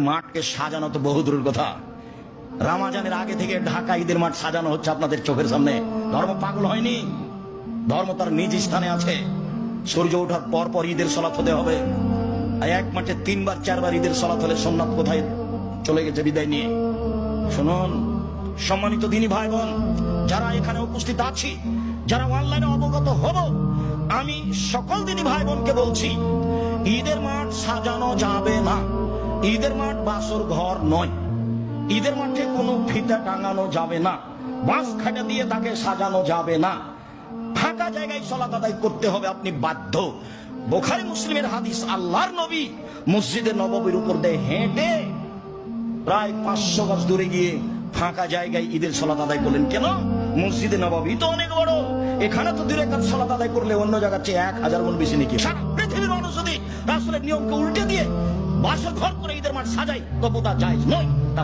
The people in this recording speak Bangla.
মাঠকে সাজানো তো বহু দূরের কথা, রামাজানের আগে থেকে ঢাকা ঈদের মাঠ সাজানো হচ্ছে আপনাদের চোখের সামনে। ধর্ম পাগল হয়নি, ধর্ম তার নিজ স্থানে আছে। সূর্য ওঠার পর পর ঈদের সালাত হতে হবে। এক মাঠে 3 বার 4 বার ঈদের সালাত হলে সুন্নাত কোথায় চলে গেছে বিদায় নিয়ে। শুনুন সম্মানিত দিনী ভাই বোন, যারা এখানে উপস্থিত আছি, যারা অনলাইনে অবগত হব, আমি সকল দিনী ভাই বোনকে বলছি, ঈদের মাঠ সাজানো যাবে না। ঈদের মাঠ বাসর ঘর নয়। ঈদের মাঠে কোনো ফিতা টাঙানো যাবে না, বাঁশ খাটা দিয়ে তাকে সাজানো যাবে না। ফাঁকা জায়গায় সালাত আদায় করতে হবে, আপনি বাধ্য। বুখারী মুসলিমের হাদিস, আল্লাহর নবী মসজিদে নববীর উপর দিয়ে হেঁটে প্রায় 500 গজ দূরে গিয়ে ফাঁকা জায়গায় ঈদের সালাত আদায় করলেন। কেন? মসজিদে নববী তো অনেক বড়, এখানে তো 2 রাকাত সালাত আদায় করলে অন্য জায়গার চেয়ে 1000 গুণ বেশি নাকি। সারা পৃথিবীর মানুষ যদি রাসূলের নিয়মকে উল্টে দিয়ে বাসর ঘর করে ঈদের মাঠ সাজায় তবু তা জায়েজ নয়, তা